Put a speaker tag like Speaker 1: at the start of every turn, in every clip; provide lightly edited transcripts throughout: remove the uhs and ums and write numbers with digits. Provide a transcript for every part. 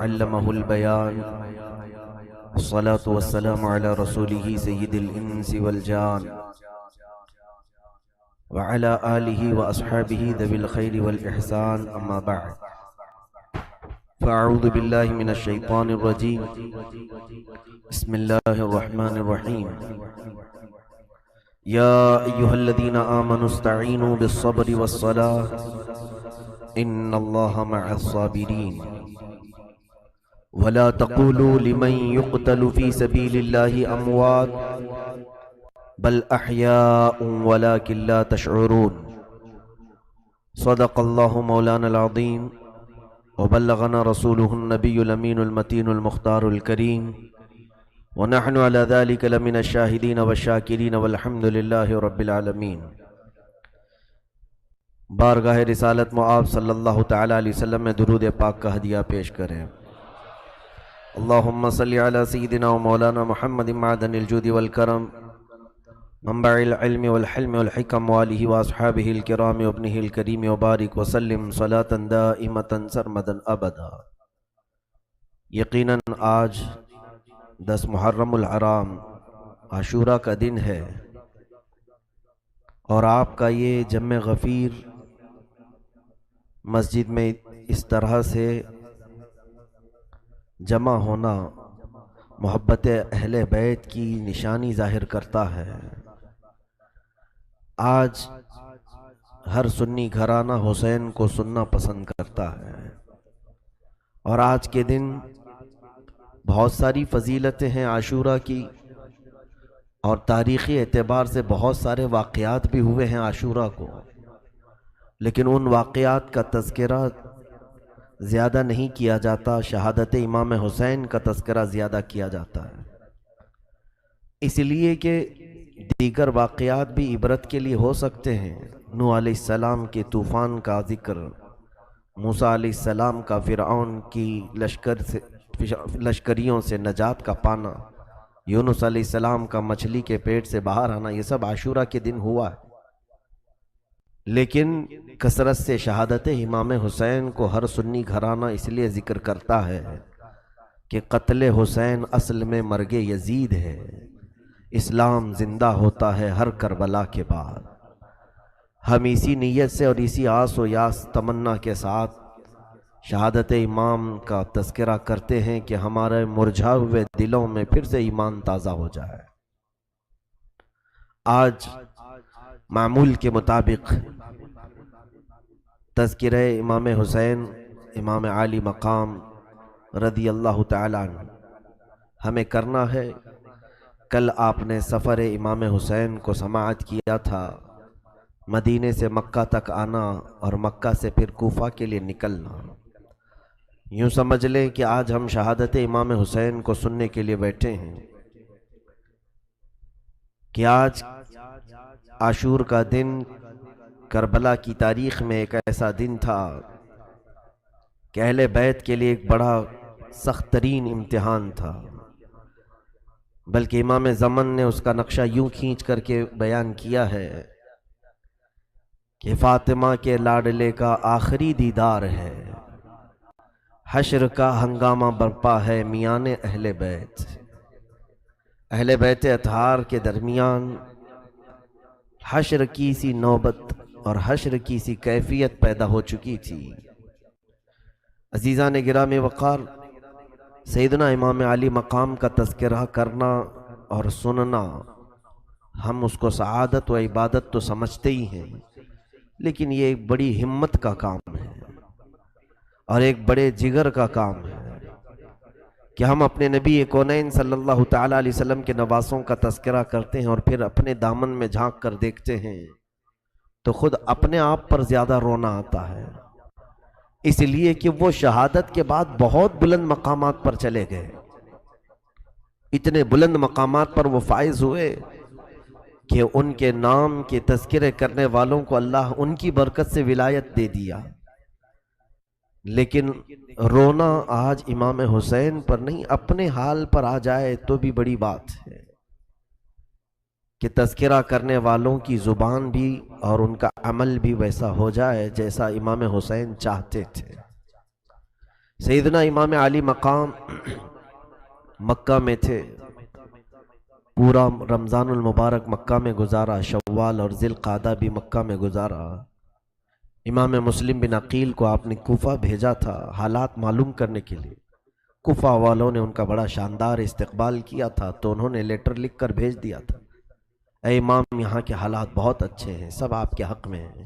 Speaker 1: علمه البيان الصلاة والسلام على رسوله سيد الإنس والجان وعلى آله وأصحابه ذوي الخير والإحسان أما بعد فأعوذ بالله من الشيطان الرجيم بسم الله الرحمن الرحيم يا أيها الذين آمنوا استعينوا بالصبر والصلاة إن الله مع الصابرين ولا تقولوا لمن يقتل في سبيل الله أموات بل أحياء ولكن لا تشعرون صدق الله مولانا العظيم وبلغنا رسوله النبي الأمين المتين المختار الكريم ونحن على ذلك لمن الشاهدين والشاكرين والحمد لله رب العالمين۔ بارگاہ رسالت معاب صلی اللہ تعالیٰ علیہ وسلم میں درود پاک کا ہدیہ پیش کریں۔ اللہم صلی علی سیدنا و مولانا محمد معدن الجود والکرم منبع العلم والحلم والحکم والہ واصحابہ الکرام وابنہ الکریم وبارک وسلم صلاة دائمتا سرمدا ابدا۔ یقیناً آج 10 محرم الحرام عاشورہ کا دن ہے اور آپ کا یہ جمع غفیر مسجد میں اس طرح سے جمع ہونا محبت اہل بیت کی نشانی ظاہر کرتا ہے۔ آج ہر سنی گھرانہ حسین کو سننا پسند کرتا ہے اور آج کے دن بہت ساری فضیلتیں ہیں عاشورہ کی اور تاریخی اعتبار سے بہت سارے واقعات بھی ہوئے ہیں عاشورہ کو، لیکن ان واقعات کا تذکرہ زیادہ نہیں کیا جاتا، شہادت امام حسین کا تذکرہ زیادہ کیا جاتا ہے، اس لیے کہ دیگر واقعات بھی عبرت کے لیے ہو سکتے ہیں۔ نوح علیہ السلام کے طوفان کا ذکر، موسیٰ علیہ السلام کا فرعون کی لشکریوں سے نجات کا پانا، یونس علیہ السلام کا مچھلی کے پیٹ سے باہر آنا، یہ سب عاشورہ کے دن ہوا ہے، لیکن کثرت سے شہادت امام حسین کو ہر سنی گھرانہ اس لیے ذکر کرتا ہے کہ قتل حسین اصل میں مرگ یزید ہے، اسلام زندہ ہوتا ہے ہر کربلا کے بعد۔ ہم اسی نیت سے اور اسی آس و یاس تمنا کے ساتھ شہادت امام کا تذکرہ کرتے ہیں کہ ہمارے مرجھائے ہوئے دلوں میں پھر سے ایمان تازہ ہو جائے۔ آج معمول کے مطابق تذکرہ امام حسین امام عالی مقام رضی اللہ تعالیٰ عنہ ہمیں کرنا ہے۔ کل آپ نے سفر امام حسین کو سماعت کیا تھا، مدینے سے مکہ تک آنا اور مکہ سے پھر کوفہ کے لیے نکلنا۔ یوں سمجھ لیں کہ آج ہم شہادت امام حسین کو سننے کے لیے بیٹھے ہیں کہ آج عاشور کا دن کربلا کی تاریخ میں ایک ایسا دن تھا کہ اہل بیت کے لیے ایک بڑا سخت ترین امتحان تھا، بلکہ امام زمن نے اس کا نقشہ یوں کھینچ کر کے بیان کیا ہے کہ فاطمہ کے لاڈلے کا آخری دیدار ہے، حشر کا ہنگامہ برپا ہے میان اہل بیت۔ اہل بیت اطہار کے درمیان حشر کی سی نوبت اور حشر کی سی کیفیت پیدا ہو چکی تھی۔ عزیزان گرامی وقار، سیدنا امام علی مقام کا تذکرہ کرنا اور سننا، ہم اس کو سعادت و عبادت تو سمجھتے ہی ہیں، لیکن یہ ایک بڑی ہمت کا کام ہے اور ایک بڑے جگر کا کام ہے کہ ہم اپنے نبی کونین صلی اللہ تعالیٰ علیہ وسلم کے نواسوں کا تذکرہ کرتے ہیں اور پھر اپنے دامن میں جھانک کر دیکھتے ہیں تو خود اپنے آپ پر زیادہ رونا آتا ہے، اس لیے کہ وہ شہادت کے بعد بہت بلند مقامات پر چلے گئے، اتنے بلند مقامات پر وہ فائز ہوئے کہ ان کے نام کے تذکرے کرنے والوں کو اللہ ان کی برکت سے ولایت دے دیا۔ لیکن رونا آج امام حسین پر نہیں، اپنے حال پر آ جائے تو بھی بڑی بات ہے کہ تذکرہ کرنے والوں کی زبان بھی اور ان کا عمل بھی ویسا ہو جائے جیسا امام حسین چاہتے تھے۔ سیدنا امام علی مقام مکہ میں تھے، پورا رمضان المبارک مکہ میں گزارا، شوال اور ذی القعدہ بھی مکہ میں گزارا۔ امام مسلم بن عقیل کو آپ نے کوفہ بھیجا تھا حالات معلوم کرنے کے لیے۔ کوفہ والوں نے ان کا بڑا شاندار استقبال کیا تھا، تو انہوں نے لیٹر لکھ کر بھیج دیا تھا، اے امام یہاں کے حالات بہت اچھے ہیں، سب آپ کے حق میں ہیں،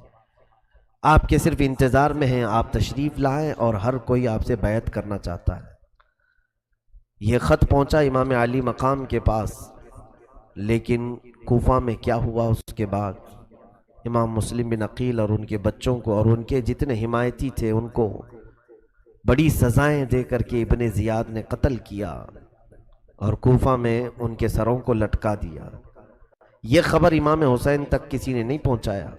Speaker 1: آپ کے صرف انتظار میں ہیں، آپ تشریف لائیں اور ہر کوئی آپ سے بیعت کرنا چاہتا ہے۔ یہ خط پہنچا امام علی مقام کے پاس، لیکن کوفہ میں کیا ہوا اس کے بعد، امام مسلم بن عقیل اور ان کے بچوں کو اور ان کے جتنے حمایتی تھے ان کو بڑی سزائیں دے کر کے ابن زیاد نے قتل کیا اور کوفہ میں ان کے سروں کو لٹکا دیا۔ یہ خبر امام حسین تک کسی نے نہیں پہنچایا۔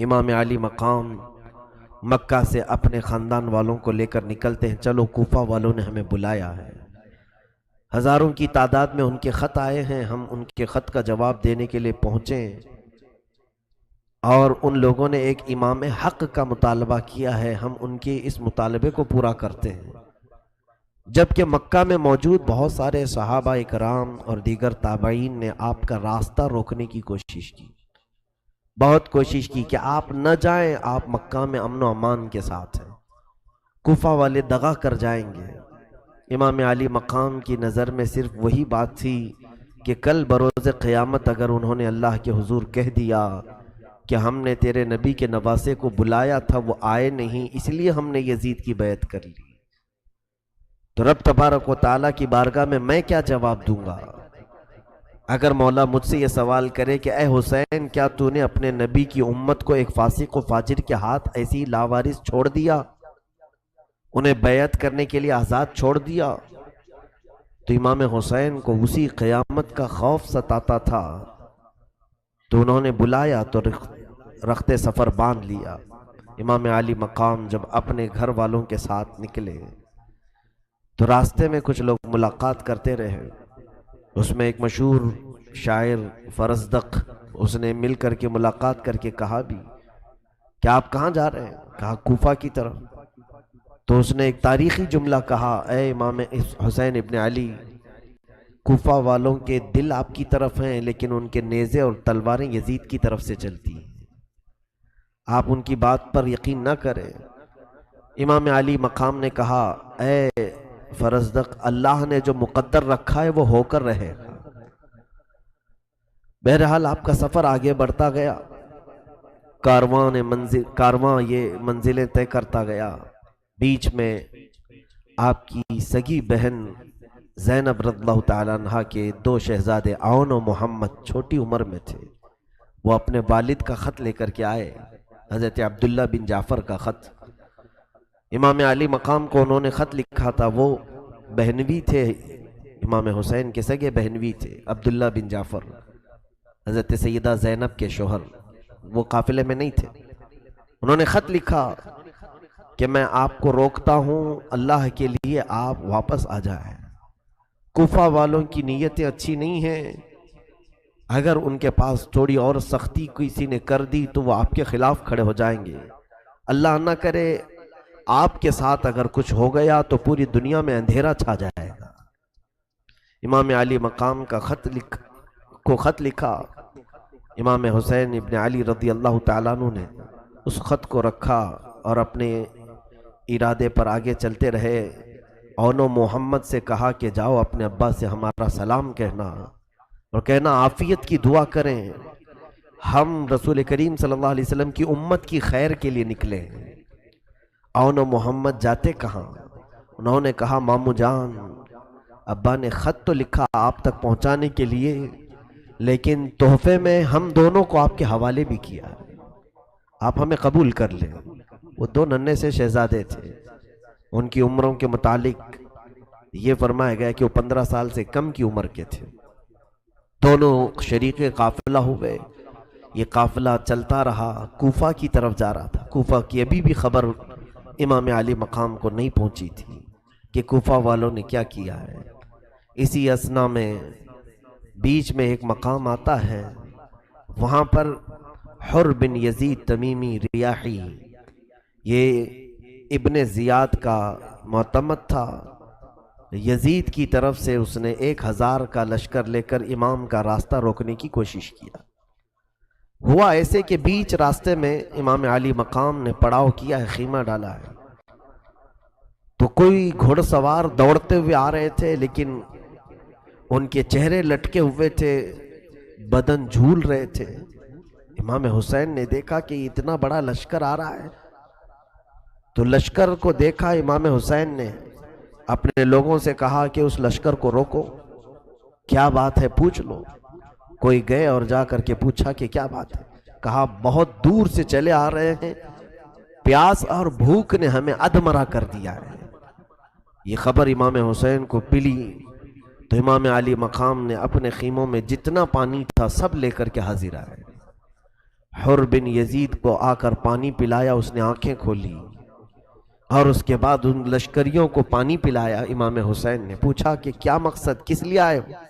Speaker 1: امام علی مقام مکہ سے اپنے خاندان والوں کو لے کر نکلتے ہیں، چلو کوفہ والوں نے ہمیں بلایا ہے، ہزاروں کی تعداد میں ان کے خط آئے ہیں، ہم ان کے خط کا جواب دینے کے لیے پہنچے اور ان لوگوں نے ایک امام حق کا مطالبہ کیا ہے، ہم ان کے اس مطالبے کو پورا کرتے ہیں۔ جبکہ مکہ میں موجود بہت سارے صحابہ اکرام اور دیگر تابعین نے آپ کا راستہ روکنے کی کوشش کی، بہت کوشش کی کہ آپ نہ جائیں، آپ مکہ میں امن و امان کے ساتھ ہیں، کوفہ والے دغا کر جائیں گے۔ امام علی مقام کی نظر میں صرف وہی بات تھی کہ کل بروز قیامت اگر انہوں نے اللہ کے حضور کہہ دیا کہ ہم نے تیرے نبی کے نواسے کو بلایا تھا، وہ آئے نہیں، اس لیے ہم نے یزید کی بیعت کر لی، تو رب تبارک و تعالیٰ کی بارگاہ میں کیا جواب دوں گا؟ اگر مولا مجھ سے یہ سوال کرے کہ اے حسین کیا تو نے اپنے نبی کی امت کو ایک فاسق و فاجر کے ہاتھ ایسی لاوارث چھوڑ دیا، انہیں بیعت کرنے کے لیے آزاد چھوڑ دیا، تو امام حسین کو اسی قیامت کا خوف ستاتا تھا، تو انہوں نے بلایا تو رخت سفر باندھ لیا۔ امام علی مقام جب اپنے گھر والوں کے ساتھ نکلے تو راستے میں کچھ لوگ ملاقات کرتے رہے، اس میں ایک مشہور شاعر فرزدق، اس نے مل کر کے ملاقات کر کے کہا بھی کہ آپ کہاں جا رہے ہیں؟ کہا کوفہ کی طرف۔ تو اس نے ایک تاریخی جملہ کہا، اے امام حسین ابن علی، کوفہ والوں کے دل آپ کی طرف ہیں لیکن ان کے نیزے اور تلواریں یزید کی طرف سے چلتی ہیں، آپ ان کی بات پر یقین نہ کریں۔ امام علی مقام نے کہا، اے فرزدق، اللہ نے جو مقدر رکھا ہے وہ ہو کر رہے گا۔ بہرحال آپ کا سفر آگے بڑھتا گیا، کارواں یہ منزلیں طے کرتا گیا۔ بیچ میں آپ کی سگی بہن زینب رضی اللہ تعالیٰ عنہ کے دو شہزادے عون و محمد چھوٹی عمر میں تھے، وہ اپنے والد کا خط لے کر کے آئے، حضرت عبداللہ بن جعفر کا خط۔ امام علی مقام کو انہوں نے خط لکھا تھا، وہ بہنوی تھے، امام حسین کے سگے بہنوی تھے، عبداللہ بن جعفر حضرت سیدہ زینب کے شوہر، وہ قافلے میں نہیں تھے۔ انہوں نے خط لکھا کہ میں آپ کو روکتا ہوں، اللہ کے لیے آپ واپس آ جائیں، کوفہ والوں کی نیتیں اچھی نہیں ہیں، اگر ان کے پاس تھوڑی اور سختی کسی نے کر دی تو وہ آپ کے خلاف کھڑے ہو جائیں گے، اللہ نہ کرے آپ کے ساتھ اگر کچھ ہو گیا تو پوری دنیا میں اندھیرا چھا جائے گا۔ امام علی مقام کا خط لکھا، امام حسین ابن علی رضی اللہ تعالیٰ عنہ نے اس خط کو رکھا اور اپنے ارادے پر آگے چلتے رہے۔ عون و محمد سے کہا کہ جاؤ اپنے ابا سے ہمارا سلام کہنا اور کہنا عافیت کی دعا کریں، ہم رسول کریم صلی اللہ علیہ وسلم کی امت کی خیر کے لیے نکلے۔ عون و محمد جاتے کہاں؟ انہوں نے کہا مامو جان، ابا نے خط تو لکھا آپ تک پہنچانے کے لیے، لیکن تحفے میں ہم دونوں کو آپ کے حوالے بھی کیا، آپ ہمیں قبول کر لیں۔ وہ دو ننھے سے شہزادے تھے، ان کی عمروں کے متعلق یہ فرمایا گیا کہ وہ 15 سال سے کم کی عمر کے تھے۔ دونوں شریک قافلہ ہوئے، یہ قافلہ چلتا رہا، کوفہ کی طرف جا رہا تھا۔ کوفہ کی ابھی بھی خبر امام علی مقام کو نہیں پہنچی تھی کہ کوفہ والوں نے کیا کیا ہے۔ اسی اثنا میں بیچ میں ایک مقام آتا ہے، وہاں پر حر بن یزید تمیمی ریاحی، یہ ابن زیاد کا معتمد تھا، یزید کی طرف سے اس نے 1000 کا لشکر لے کر امام کا راستہ روکنے کی کوشش کیا۔ ہوا ایسے کہ بیچ راستے میں امام علی مقام نے پڑاؤ کیا ہے، خیمہ ڈالا ہے، تو کوئی گھوڑ سوار دوڑتے ہوئے آ رہے تھے، لیکن ان کے چہرے لٹکے ہوئے تھے، بدن جھول رہے تھے۔ امام حسین نے دیکھا کہ اتنا بڑا لشکر آ رہا ہے، تو لشکر کو دیکھا امام حسین نے اپنے لوگوں سے کہا کہ اس لشکر کو روکو، کیا بات ہے پوچھ لو۔ کوئی گئے اور جا کر کے پوچھا کہ کیا بات ہے، کہا بہت دور سے چلے آ رہے ہیں، پیاس اور بھوک نے ہمیں ادمرا کر دیا ہے۔ یہ خبر امام حسین کو پلی تو امام علی مقام نے اپنے خیموں میں جتنا پانی تھا سب لے کر کے حاضر آئے۔ حر بن یزید کو آ کر پانی پلایا، اس نے آنکھیں کھولی اور اس کے بعد ان لشکریوں کو پانی پلایا۔ امام حسین نے پوچھا کہ کیا مقصد، کس لیے آئے ہو؟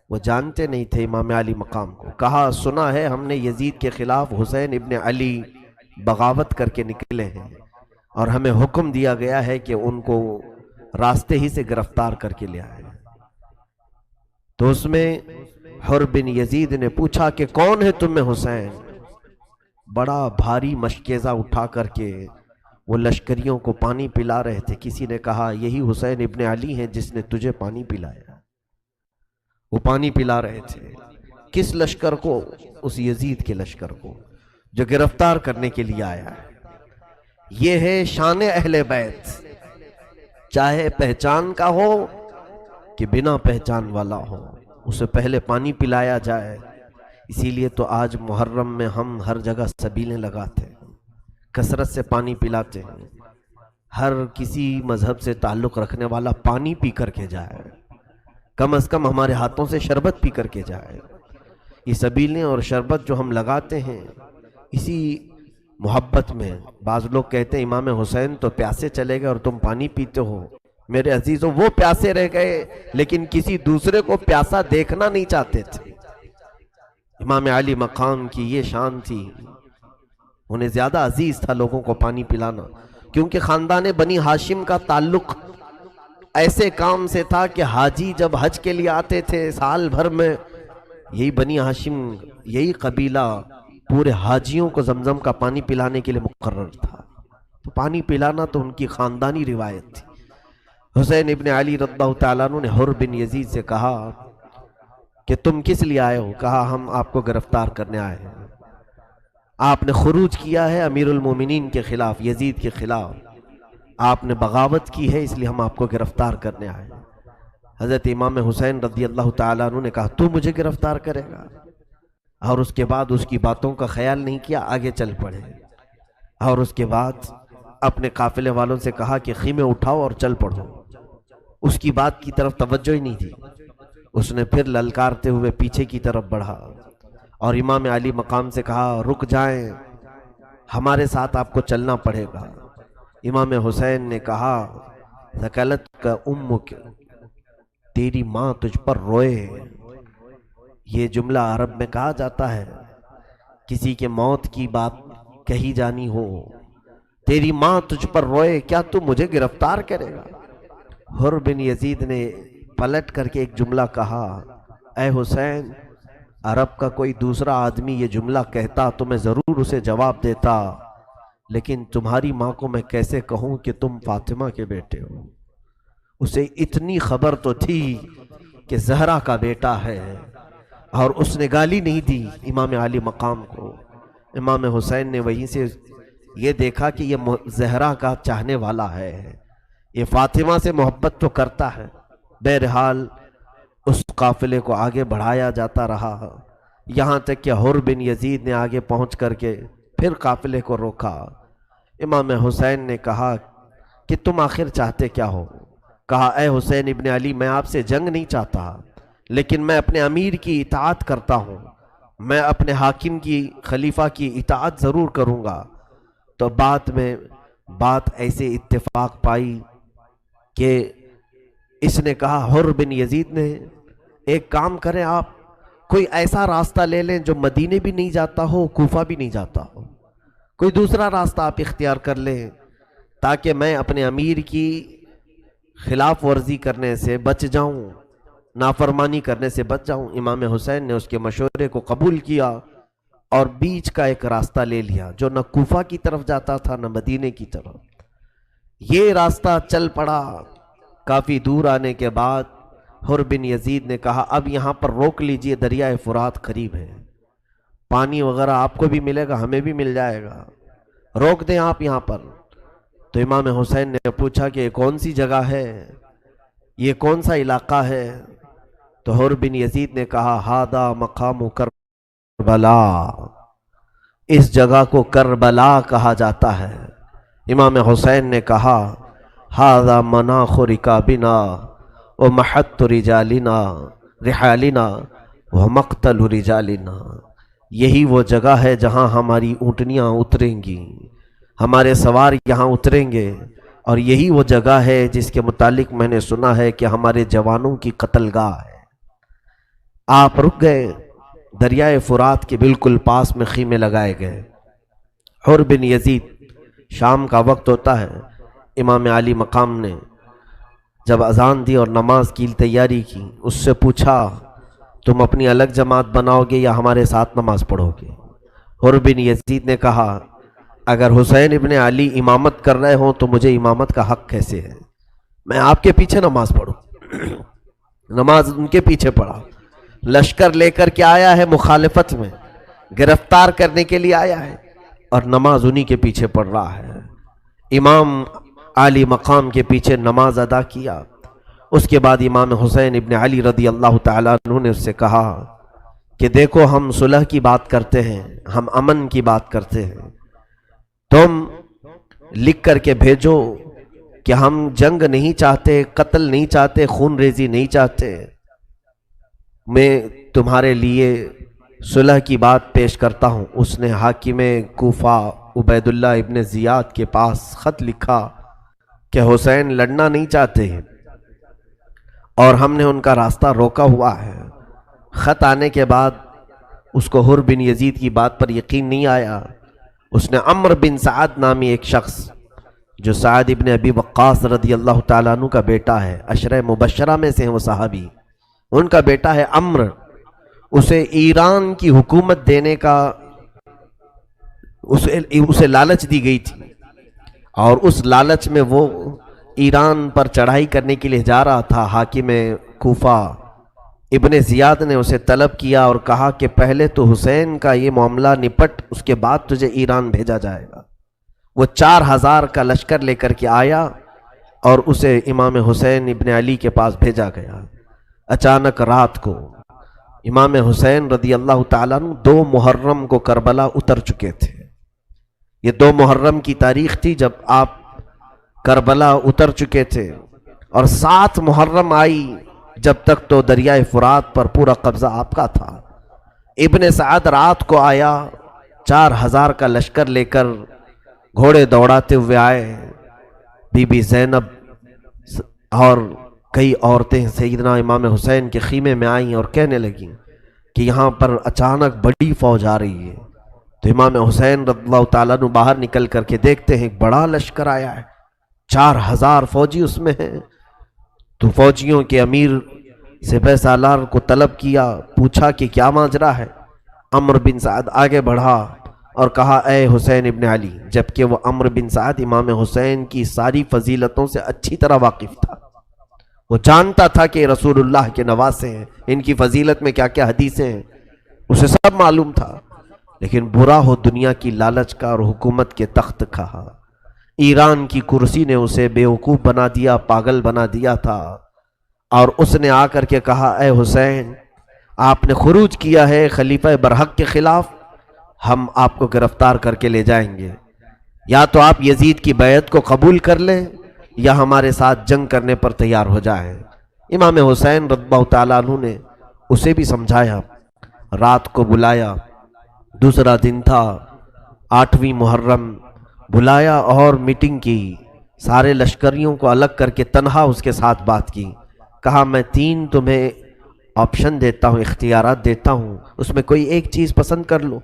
Speaker 1: وہ جانتے نہیں تھے امام علی مقام کو۔ کہا سنا ہے ہم نے یزید کے خلاف حسین ابن علی بغاوت کر کے نکلے ہیں، اور ہمیں حکم دیا گیا ہے کہ ان کو راستے ہی سے گرفتار کر کے لے آئے۔ تو اس میں حر بن یزید نے پوچھا کہ کون ہے تم میں حسین؟ بڑا بھاری مشکیزہ اٹھا کر کے وہ لشکریوں کو پانی پلا رہے تھے۔ کسی نے کہا یہی حسین ابن علی ہیں جس نے تجھے پانی پلایا۔ وہ پانی پلا رہے تھے کس لشکر کو؟ اس یزید کے لشکر کو جو گرفتار کرنے کے لیے آیا ہے۔ یہ ہے شان اہل بیت، چاہے پہچان کا ہو کہ بنا پہچان والا ہو، اسے پہلے پانی پلایا جائے۔ اسی لیے تو آج محرم میں ہم ہر جگہ سبیلیں لگاتے ہیں، کثرت سے پانی پلاتے ہیں۔ ہر کسی مذہب سے تعلق رکھنے والا پانی پی کر کے جائے، کم از کم ہمارے ہاتھوں سے شربت پی کر کے جائے۔ یہ سبیلیں اور شربت جو ہم لگاتے ہیں اسی محبت میں۔ بعض لوگ کہتے ہیں امام حسین تو پیاسے چلے گئے اور تم پانی پیتے ہو۔ میرے عزیزوں، وہ پیاسے رہ گئے لیکن کسی دوسرے کو پیاسا دیکھنا نہیں چاہتے تھے۔ امام علی مقام کی یہ شان تھی، انہیں زیادہ عزیز تھا لوگوں کو پانی پلانا، کیونکہ خاندان بنی ہاشم کا تعلق ایسے کام سے تھا کہ حاجی جب حج کے لیے آتے تھے سال بھر میں، یہی بنی ہاشم، یہی قبیلہ پورے حاجیوں کو زمزم کا پانی پلانے کے لیے مقرر تھا۔ تو پانی پلانا تو ان کی خاندانی روایت تھی۔ حسین ابن علی رضی اللہ تعالیٰ عنہ نے حر بن یزید سے کہا کہ تم کس لیے آئے ہو؟ کہا ہم آپ کو گرفتار کرنے آئے ہیں، آپ نے خروج کیا ہے امیر المومنین کے خلاف، یزید کے خلاف، آپ نے بغاوت کی ہے، اس لیے ہم آپ کو گرفتار کرنے آئے ہیں۔ حضرت امام حسین رضی اللہ تعالیٰ عنہ نے کہا تو مجھے گرفتار کرے گا؟ اور اس کے بعد اس کی باتوں کا خیال نہیں کیا، آگے چل پڑے، اور اس کے بعد اپنے قافلے والوں سے کہا کہ خیمے اٹھاؤ اور چل پڑو۔ اس کی بات کی طرف توجہ ہی نہیں دی، اس نے پھر للکارتے ہوئے پیچھے کی طرف بڑھا اور امام علی مقام سے کہا رک جائیں، ہمارے ساتھ آپ کو چلنا پڑے گا۔ امام حسین نے کہا ثقلت کا امک، تیری ماں تجھ پر روئے۔ یہ جملہ عرب میں کہا جاتا ہے، کسی کے موت کی بات کہی جانی ہو، تیری ماں تجھ پر روئے، کیا تو مجھے گرفتار کرے گا؟ حر بن یزید نے پلٹ کر کے ایک جملہ کہا، اے حسین، عرب کا کوئی دوسرا آدمی یہ جملہ کہتا تو میں ضرور اسے جواب دیتا، لیکن تمہاری ماں کو میں کیسے کہوں کہ تم فاطمہ کے بیٹے ہو؟ اسے اتنی خبر تو تھی کہ زہرا کا بیٹا ہے، اور اس نے گالی نہیں دی امام علی مقام کو۔ امام حسین نے وہیں سے یہ دیکھا کہ یہ زہرا کا چاہنے والا ہے، یہ فاطمہ سے محبت تو کرتا ہے۔ بہرحال اس قافلے کو آگے بڑھایا جاتا رہا، یہاں تک کہ حر بن یزید نے آگے پہنچ کر کے پھر قافلے کو روکا۔ امام حسین نے کہا کہ تم آخر چاہتے کیا ہو؟ کہا اے حسین ابن علی، میں آپ سے جنگ نہیں چاہتا، لیکن میں اپنے امیر کی اطاعت کرتا ہوں، میں اپنے حاکم کی، خلیفہ کی اطاعت ضرور کروں گا۔ تو بعد میں بات ایسے اتفاق پائی کہ اس نے کہا، حر بن یزید نے، ایک کام کریں آپ، کوئی ایسا راستہ لے لیں جو مدینے بھی نہیں جاتا ہو، کوفہ بھی نہیں جاتا ہو، کوئی دوسرا راستہ آپ اختیار کر لیں تاکہ میں اپنے امیر کی خلاف ورزی کرنے سے بچ جاؤں، نافرمانی کرنے سے بچ جاؤں۔ امام حسین نے اس کے مشورے کو قبول کیا اور بیچ کا ایک راستہ لے لیا جو نہ کوفہ کی طرف جاتا تھا نہ مدینے کی طرف۔ یہ راستہ چل پڑا۔ کافی دور آنے کے بعد حر بن یزید نے کہا اب یہاں پر روک لیجئے، دریائے فرات قریب ہے، پانی وغیرہ آپ کو بھی ملے گا، ہمیں بھی مل جائے گا، روک دیں آپ یہاں پر۔ تو امام حسین نے پوچھا کہ یہ کون سی جگہ ہے، یہ کون سا علاقہ ہے؟ تو حر بن یزید نے کہا ہاذا مقام کربلا، اس جگہ کو کربلا کہا جاتا ہے۔ امام حسین نے کہا ہاذا مناخ رکابنا ومحط رجالنا رحالنا ومقتل رجالنا، یہی وہ جگہ ہے جہاں ہماری اونٹنیاں اتریں گی، ہمارے سوار یہاں اتریں گے، اور یہی وہ جگہ ہے جس کے متعلق میں نے سنا ہے کہ ہمارے جوانوں کی قتل گاہ ہے۔ آپ رک گئے، دریائے فرات کے بالکل پاس میں خیمے لگائے گئے۔ حر بن یزید، شام کا وقت ہوتا ہے، امام علی مقام نے جب اذان دی اور نماز کی تیاری کی، اس سے پوچھا تم اپنی الگ جماعت بناؤ گے یا ہمارے ساتھ نماز پڑھو گے؟ حر بن یزید نے کہا اگر حسین ابن علی امامت کر رہے ہوں تو مجھے امامت کا حق کیسے ہے؟ میں آپ کے پیچھے نماز پڑھوں۔ نماز ان کے پیچھے پڑھا، لشکر لے کر کے آیا ہے، مخالفت میں گرفتار کرنے کے لیے آیا ہے، اور نماز انہی کے پیچھے پڑھ رہا ہے۔ امام علی مقام کے پیچھے نماز ادا کیا۔ اس کے بعد امام حسین ابن علی رضی اللہ تعالیٰ عنہ نے اس سے کہا کہ دیکھو ہم صلح کی بات کرتے ہیں، ہم امن کی بات کرتے ہیں، تم لکھ کر کے بھیجو کہ ہم جنگ نہیں چاہتے، قتل نہیں چاہتے، خون ریزی نہیں چاہتے، میں تمہارے لیے صلح کی بات پیش کرتا ہوں۔ اس نے حاکم کوفہ عبید اللہ ابن زیاد کے پاس خط لکھا کہ حسین لڑنا نہیں چاہتے ہیں اور ہم نے ان کا راستہ روکا ہوا ہے۔ خط آنے کے بعد اس کو حر بن یزید کی بات پر یقین نہیں آیا۔ اس نے عمرو بن سعد نامی ایک شخص جو سعد ابن ابی وقاص رضی اللہ تعالیٰ عنہ کا بیٹا ہے، عشرہ مبشرہ میں سے ہیں وہ صحابی، ان کا بیٹا ہے عمرو، اسے ایران کی حکومت دینے کا اسے لالچ دی گئی تھی، اور اس لالچ میں وہ ایران پر چڑھائی کرنے کے لیے جا رہا تھا۔ حاکم کوفہ ابن زیاد نے اسے طلب کیا اور کہا کہ پہلے تو حسین کا یہ معاملہ نپٹ، اس کے بعد تجھے ایران بھیجا جائے گا۔ وہ 4000 کا لشکر لے کر کے آیا اور اسے امام حسین ابن علی کے پاس بھیجا گیا۔ اچانک رات کو امام حسین رضی اللہ تعالیٰ عنہ 2 محرم کو کربلا اتر چکے تھے۔ یہ 2 محرم کی تاریخ تھی جب آپ کربلا اتر چکے تھے، اور 7 محرم آئی جب تک تو دریائے فرات پر پورا قبضہ آپ کا تھا۔ ابن سعد رات کو آیا، 4000 کا لشکر لے کر گھوڑے دوڑاتے ہوئے آئے۔ بی بی زینب اور کئی عورتیں سیدنا امام حسین کے خیمے میں آئیں اور کہنے لگیں کہ یہاں پر اچانک بڑی فوج آ رہی ہے۔ تو امام حسین رضی اللہ تعالیٰ عنہ باہر نکل کر کے دیکھتے ہیں ایک بڑا لشکر آیا ہے، 4000 فوجی اس میں ہیں۔ تو فوجیوں کے امیر سپہ سالار کو طلب کیا، پوچھا کہ کیا ماجرا ہے؟ عمرو بن سعد آگے بڑھا اور کہا اے حسین ابن علی، جبکہ وہ عمرو بن سعد امام حسین کی ساری فضیلتوں سے اچھی طرح واقف تھا، وہ جانتا تھا کہ رسول اللہ کے نواسے ہیں، ان کی فضیلت میں کیا کیا حدیثیں ہیں، اسے سب معلوم تھا، لیکن برا ہو دنیا کی لالچ کا اور حکومت کے تخت کا۔ ایران کی کرسی نے اسے بیوقوف بنا دیا، پاگل بنا دیا تھا، اور اس نے آ کر کے کہا اے حسین، آپ نے خروج کیا ہے خلیفہ برحق کے خلاف، ہم آپ کو گرفتار کر کے لے جائیں گے، یا تو آپ یزید کی بیعت کو قبول کر لیں یا ہمارے ساتھ جنگ کرنے پر تیار ہو جائیں۔ امام حسین رضی اللہ تعالیٰ عنہ نے اسے بھی سمجھایا، رات کو بلایا، دوسرا دن تھا 8ویں محرم، بلایا اور میٹنگ کی، سارے لشکریوں کو الگ کر کے تنہا اس کے ساتھ بات کی، کہا میں 3 تمہیں آپشن دیتا ہوں، اختیارات دیتا ہوں، اس میں کوئی ایک چیز پسند کر لو۔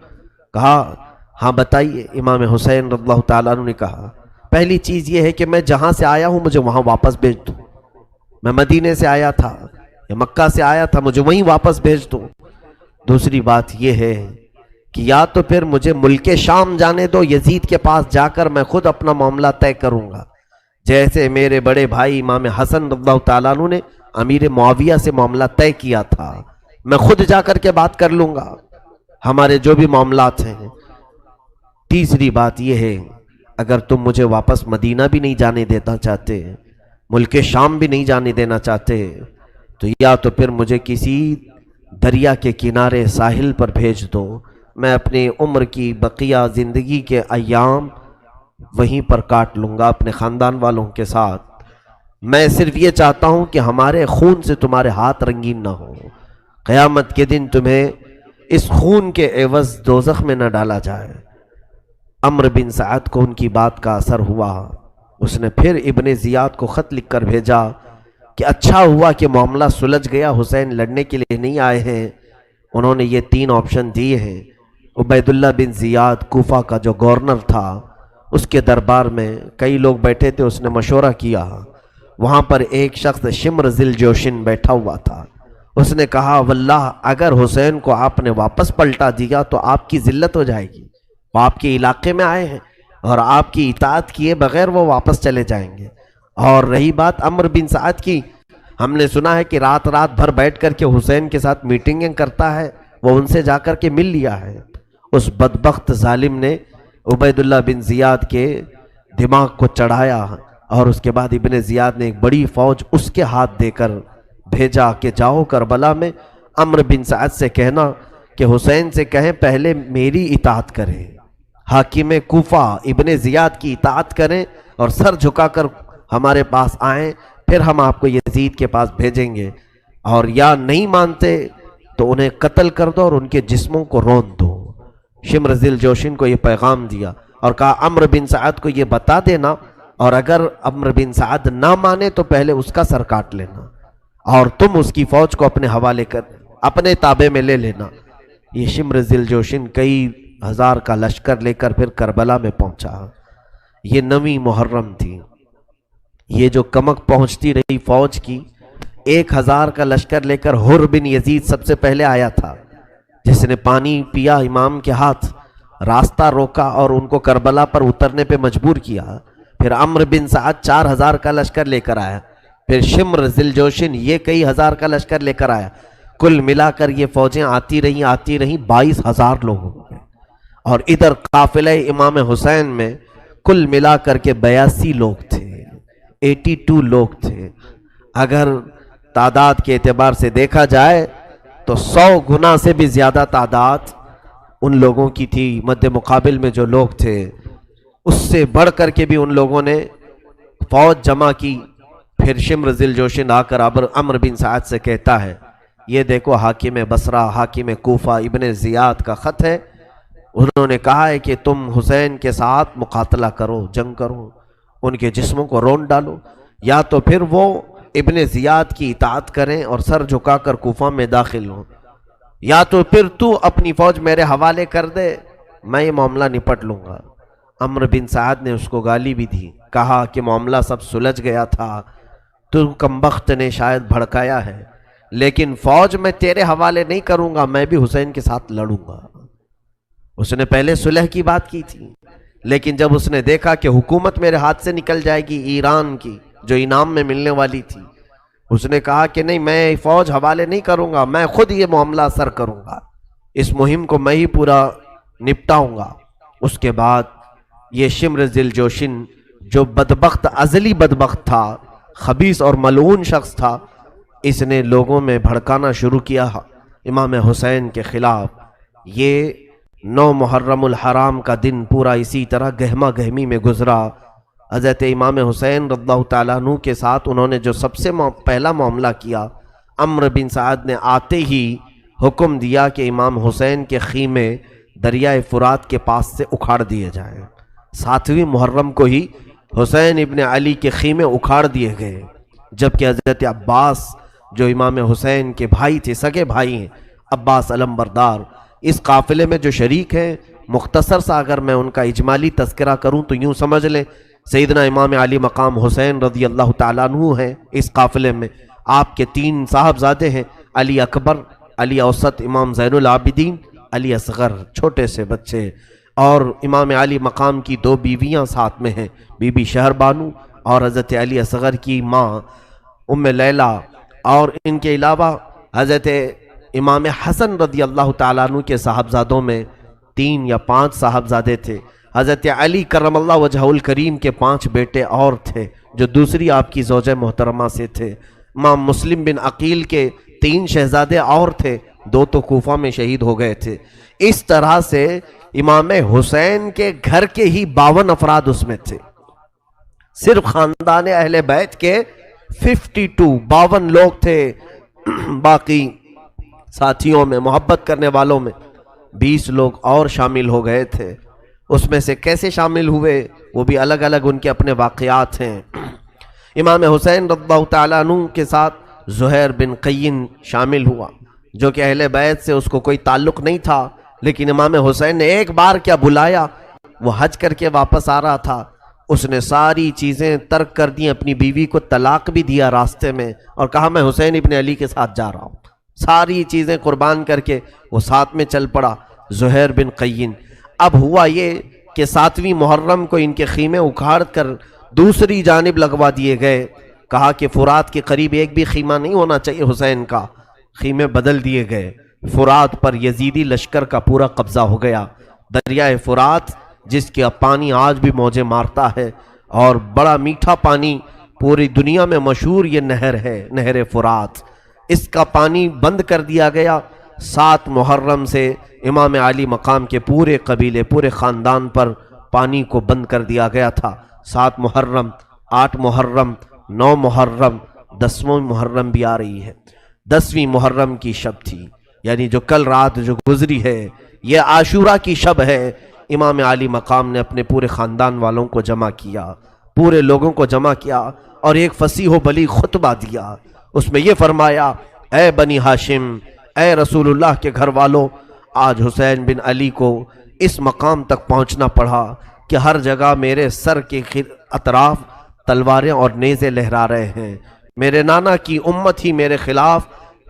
Speaker 1: کہا ہاں بتائیے۔ امام حسین رضی اللہ تعالیٰ عنہ نے کہا پہلی چیز یہ ہے کہ میں جہاں سے آیا ہوں مجھے وہاں واپس بھیج دو. میں مدینے سے آیا تھا یا مکہ سے آیا تھا، مجھے وہیں واپس بھیج دو. دوسری بات یہ ہے کہ یا تو پھر مجھے ملک شام جانے دو، یزید کے پاس جا کر میں خود اپنا معاملہ طے کروں گا، جیسے میرے بڑے بھائی امام حسن رضی اللہ تعالیٰ عنہ نے امیر معاویہ سے معاملہ طے کیا تھا. میں خود جا کر کے بات کر لوں گا ہمارے جو بھی معاملات ہیں. تیسری بات یہ ہے اگر تم مجھے واپس مدینہ بھی نہیں جانے دینا چاہتے، ملک شام بھی نہیں جانے دینا چاہتے، تو یا تو پھر مجھے کسی دریا کے کنارے ساحل پر بھیج دو. میں اپنی عمر کی بقیہ زندگی کے ایام وہیں پر کاٹ لوں گا اپنے خاندان والوں کے ساتھ. میں صرف یہ چاہتا ہوں کہ ہمارے خون سے تمہارے ہاتھ رنگین نہ ہو، قیامت کے دن تمہیں اس خون کے عوض دوزخ میں نہ ڈالا جائے. عمرو بن سعد کو ان کی بات کا اثر ہوا. اس نے پھر ابن زیاد کو خط لکھ کر بھیجا کہ اچھا ہوا کہ معاملہ سلجھ گیا، حسین لڑنے کے لیے نہیں آئے ہیں. انہوں نے یہ 3 آپشن دیے ہیں. عبید اللہ بن زیاد کوفہ کا جو گورنر تھا، اس کے دربار میں کئی لوگ بیٹھے تھے. اس نے مشورہ کیا. وہاں پر ایک شخص شمر ذی الجوشن بیٹھا ہوا تھا. اس نے کہا واللہ اگر حسین کو آپ نے واپس پلٹا دیا تو آپ کی ذلت ہو جائے گی. وہ آپ کے علاقے میں آئے ہیں اور آپ کی اطاعت کیے بغیر وہ واپس چلے جائیں گے. اور رہی بات عمرو بن سعد کی، ہم نے سنا ہے کہ رات بھر بیٹھ کر کے حسین کے ساتھ میٹنگیں کرتا ہے. وہ ان سے جا کر کے مل لیا ہے. اس بدبخت ظالم نے عبید اللہ بن زیاد کے دماغ کو چڑھایا اور اس کے بعد ابن زیاد نے ایک بڑی فوج اس کے ہاتھ دے کر بھیجا کہ جاؤ کربلا میں عمرو بن سعد سے کہنا کہ حسین سے کہیں پہلے میری اطاعت کریں، حاکم کوفہ ابن زیاد کی اطاعت کریں اور سر جھکا کر ہمارے پاس آئیں، پھر ہم آپ کو یزید کے پاس بھیجیں گے. اور یا نہیں مانتے تو انہیں قتل کر دو اور ان کے جسموں کو رون دو. شمر ذی الجوشن کو یہ پیغام دیا اور کہا عمرو بن سعد کو یہ بتا دینا، اور اگر عمرو بن سعد نہ مانے تو پہلے اس کا سر کاٹ لینا اور تم اس کی فوج کو اپنے حوالے کر اپنے تابع میں لے لینا. یہ شمر ذی الجوشن کئی ہزار کا لشکر لے کر پھر کربلا میں پہنچا. یہ 9ویں محرم تھی. یہ جو کمک پہنچتی رہی فوج کی، 1000 کا لشکر لے کر حر بن یزید سب سے پہلے آیا تھا، جس نے پانی پیا امام کے ہاتھ، راستہ روکا اور ان کو کربلا پر اترنے پہ مجبور کیا. پھر عمرو بن سعد 4000 کا لشکر لے کر آیا. پھر شمر ذی الجوشن یہ کئی ہزار کا لشکر لے کر آیا. کل ملا کر یہ فوجیں آتی رہیں 22,000 لوگ ہو گئے. اور ادھر قافلہ امام حسین میں کل ملا کر کے 82 لوگ تھے، 82 لوگ تھے. اگر تعداد کے اعتبار سے دیکھا جائے تو 100 گنا سے بھی زیادہ تعداد ان لوگوں کی تھی. مد مقابل میں جو لوگ تھے اس سے بڑھ کر کے بھی ان لوگوں نے فوج جمع کی. پھر شمر ذی الجوشن آ کر عمرو بن سعد سے کہتا ہے یہ دیکھو حاکم بصرہ حاکم کوفہ ابن زیاد کا خط ہے. انہوں نے کہا ہے کہ تم حسین کے ساتھ مقاتلہ کرو، جنگ کرو، ان کے جسموں کو رون ڈالو، یا تو پھر وہ ابن زیاد کی اطاعت کریں اور سر جھکا کر کوفہ میں داخل ہوں، یا تو پھر تو اپنی فوج میرے حوالے کر دے، میں یہ معاملہ نپٹ لوں گا. عمرو بن سعد نے اس کو گالی بھی دی، کہا کہ معاملہ سب سلجھ گیا تھا، تو کمبخت نے شاید بھڑکایا ہے، لیکن فوج میں تیرے حوالے نہیں کروں گا، میں بھی حسین کے ساتھ لڑوں گا. اس نے پہلے صلح کی بات کی تھی، لیکن جب اس نے دیکھا کہ حکومت میرے ہاتھ سے نکل جائے گی ایران کی جو انعام میں ملنے والی تھی، اس نے کہا کہ نہیں، میں فوج حوالے نہیں کروں گا، میں خود یہ معاملہ سر کروں گا، اس مہم کو میں ہی پورا نپٹاؤں گا. اس کے بعد یہ شمر ذی الجوشن جو بدبخت ازلی بدبخت تھا، خبیث اور ملعون شخص تھا، اس نے لوگوں میں بھڑکانا شروع کیا امام حسین کے خلاف. یہ 9 محرم الحرام کا دن پورا اسی طرح گہما گہمی میں گزرا. حضرت امام حسین رضی اللہ تعالیٰ عنہ کے ساتھ انہوں نے جو سب سے پہلا معاملہ کیا، عمرو بن سعد نے آتے ہی حکم دیا کہ امام حسین کے خیمے دریائے فرات کے پاس سے اکھاڑ دیے جائیں. 7ویں محرم کو ہی حسین ابن علی کے خیمے اکھاڑ دیے گئے، جبکہ حضرت عباس جو امام حسین کے بھائی تھے، سگے بھائی ہیں، عباس علم بردار، اس قافلے میں جو شریک ہیں، مختصر سا اگر میں ان کا اجمالی تذکرہ کروں تو یوں سمجھ لیں سیدنا امام علی مقام حسین رضی اللہ تعالیٰ عنہ ہیں اس قافلے میں۔ آپ کے 3 صاحبزادے ہیں، علی اکبر، علی اوسط، امام زین العابدین، علی اصغر، چھوٹے سے بچے، اور امام علی مقام کی 2 بیویاں ساتھ میں ہیں، بی بی شہر بانو اور حضرت علی اصغر کی ماں ام لیلہ، اور ان کے علاوہ حضرت امام حسن رضی اللہ تعالیٰ عنہ کے صاحبزادوں میں 3 یا 5 صاحبزادے تھے۔ حضرت علی کرم اللہ وجہہ الکریم کے 5 بیٹے اور تھے جو دوسری آپ کی زوجہ محترمہ سے تھے۔ امام مسلم بن عقیل کے 3 شہزادے اور تھے، 2 تو کوفہ میں شہید ہو گئے تھے۔ اس طرح سے امام حسین کے گھر کے ہی 52 افراد اس میں تھے، صرف خاندان اہل بیت کے 52 لوگ تھے۔ باقی ساتھیوں میں، محبت کرنے والوں میں 20 لوگ اور شامل ہو گئے تھے۔ اس میں سے کیسے شامل ہوئے وہ بھی الگ الگ ان کے اپنے واقعات ہیں۔ امام حسین رضی اللہ تعالیٰ عنہ کے ساتھ زہیر بن قین شامل ہوا، جو کہ اہل بیت سے اس کو کوئی تعلق نہیں تھا، لیکن امام حسین نے ایک بار کیا بلایا، وہ حج کر کے واپس آ رہا تھا، اس نے ساری چیزیں ترک کر دی، اپنی بیوی کو طلاق بھی دیا راستے میں، اور کہا میں حسین ابن علی کے ساتھ جا رہا ہوں۔ ساری چیزیں قربان کر کے وہ ساتھ میں چل پڑا، زہیر بن قین۔ اب ہوا یہ کہ 7ویں محرم کو ان کے خیمے اکھاڑ کر دوسری جانب لگوا دیے گئے۔ کہا کہ فرات کے قریب ایک بھی خیمہ نہیں ہونا چاہیے حسین کا، خیمے بدل دیے گئے۔ فرات پر یزیدی لشکر کا پورا قبضہ ہو گیا۔ دریائے فرات جس کے پانی آج بھی موجیں مارتا ہے، اور بڑا میٹھا پانی، پوری دنیا میں مشہور یہ نہر ہے، نہر فرات، اس کا پانی بند کر دیا گیا۔ 7 محرم سے امام علی مقام کے پورے قبیلے، پورے خاندان پر پانی کو بند کر دیا گیا تھا۔ 7 محرم، 8 محرم، 9 محرم، 10واں محرم بھی آ رہی ہے۔ 10ویں محرم کی شب تھی، یعنی جو کل رات جو گزری ہے، یہ عاشورہ کی شب ہے۔ امام علی مقام نے اپنے پورے خاندان والوں کو جمع کیا، پورے لوگوں کو جمع کیا، اور ایک فصیح و بلیغ خطبہ دیا۔ اس میں یہ فرمایا، اے بنی ہاشم، اے رسول اللہ کے گھر والوں، آج حسین بن علی کو اس مقام تک پہنچنا پڑا کہ ہر جگہ میرے سر کے اطراف تلواریں اور نیزے لہرا رہے ہیں۔ میرے نانا کی امت ہی میرے خلاف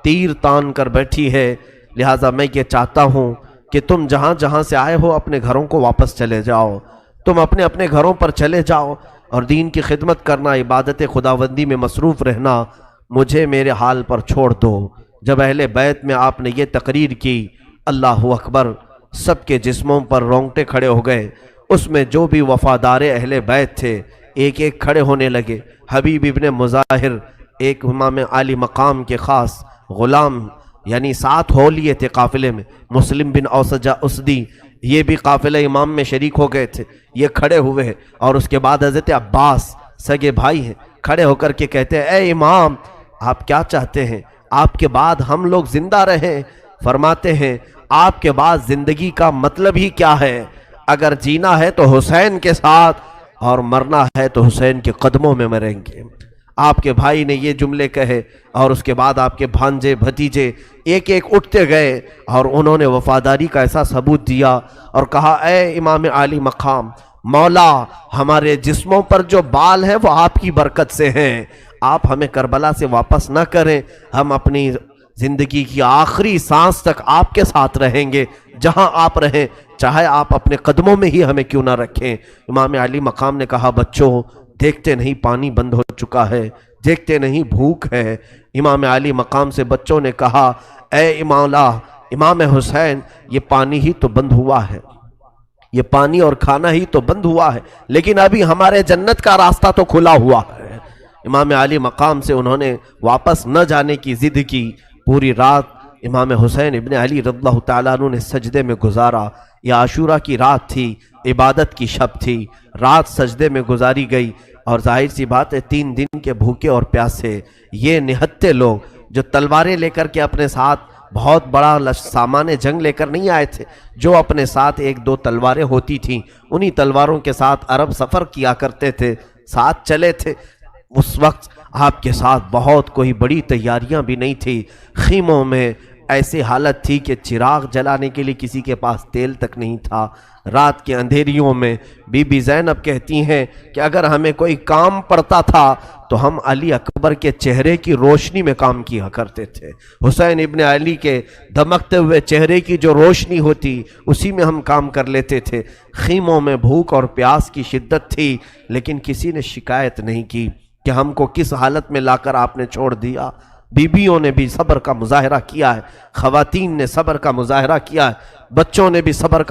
Speaker 1: تیر تان کر بیٹھی ہے، لہٰذا میں یہ چاہتا ہوں کہ تم جہاں جہاں سے آئے ہو اپنے گھروں کو واپس چلے جاؤ، تم اپنے اپنے گھروں پر چلے جاؤ، اور دین کی خدمت کرنا، عبادت خداوندی میں مصروف رہنا، مجھے میرے حال پر چھوڑ دو۔ جب اہل بیت میں آپ نے یہ تقریر کی، اللہ اکبر، سب کے جسموں پر رونگٹے کھڑے ہو گئے۔ اس میں جو بھی وفادار اہل بیت تھے ایک ایک کھڑے ہونے لگے۔ حبیب ابن مظاہر، ایک امام علی مقام کے خاص غلام، یعنی 7 ہو لیے تھے قافلے میں، مسلم بن اوسجہ اسدی، یہ بھی قافلہ امام میں شریک ہو گئے تھے، یہ کھڑے ہوئے۔ اور اس کے بعد حضرت عباس، سگے بھائی ہیں، کھڑے ہو کر کے کہتے ہیں، اے امام، آپ کیا چاہتے ہیں؟ آپ کے بعد ہم لوگ زندہ رہیں؟ فرماتے ہیں، آپ کے بعد زندگی کا مطلب ہی کیا ہے؟ اگر جینا ہے تو حسین کے ساتھ، اور مرنا ہے تو حسین کے قدموں میں مریں گے۔ آپ کے بھائی نے یہ جملے کہے، اور اس کے بعد آپ کے بھانجے بھتیجے ایک ایک اٹھتے گئے، اور انہوں نے وفاداری کا ایسا ثبوت دیا اور کہا، اے امام علی مقام، مولا، ہمارے جسموں پر جو بال ہیں وہ آپ کی برکت سے ہیں، آپ ہمیں کربلا سے واپس نہ کریں، ہم اپنی زندگی کی آخری سانس تک آپ کے ساتھ رہیں گے، جہاں آپ رہیں، چاہے آپ اپنے قدموں میں ہی ہمیں کیوں نہ رکھیں۔ امام علی مقام نے کہا، بچوں، دیکھتے نہیں پانی بند ہو چکا ہے، دیکھتے نہیں بھوک ہے۔ امام علی مقام سے بچوں نے کہا، اے امام حسین، یہ پانی ہی تو بند ہوا ہے، یہ پانی اور کھانا ہی تو بند ہوا ہے، لیکن ابھی ہمارے جنت کا راستہ تو کھلا ہوا ہے۔ امام علی مقام سے انہوں نے واپس نہ جانے کی ضد کی۔ پوری رات امام حسین ابن علی رضی اللہ تعالیٰ عنہ نے سجدے میں گزارا۔ یہ عاشورہ کی رات تھی، عبادت کی شب تھی، رات سجدے میں گزاری گئی، اور ظاہر سی بات ہے 3 دن کے بھوکے اور پیاسے یہ نہتے لوگ جو تلواریں لے کر کے اپنے ساتھ بہت بڑا سامان جنگ لے کر نہیں آئے تھے، جو اپنے ساتھ 1-2 تلواریں ہوتی تھیں، انہی تلواروں کے ساتھ عرب سفر کیا کرتے تھے، ساتھ چلے تھے۔ اس وقت آپ کے ساتھ بہت کوئی بڑی تیاریاں بھی نہیں تھی، خیموں میں ایسی حالت تھی کہ چراغ جلانے کے لیے کسی کے پاس تیل تک نہیں تھا۔ رات کے اندھیریوں میں بی بی زینب کہتی ہیں کہ اگر ہمیں کوئی کام پڑتا تھا تو ہم علی اکبر کے چہرے کی روشنی میں کام کیا کرتے تھے۔ حسین ابن علی کے دمکتے ہوئے چہرے کی جو روشنی ہوتی اسی میں ہم کام کر لیتے تھے۔ خیموں میں بھوک اور پیاس کی شدت تھی، لیکن کسی نے شکایت نہیں کی کہ ہم کو کس حالت میں لا کر آپ نے چھوڑ دیا۔ بیویوں نے بھی صبر کا مظاہرہ کیا ہے، خواتین نے صبر کا مظاہرہ کیا ہے، بچوں نے بھی صبر کا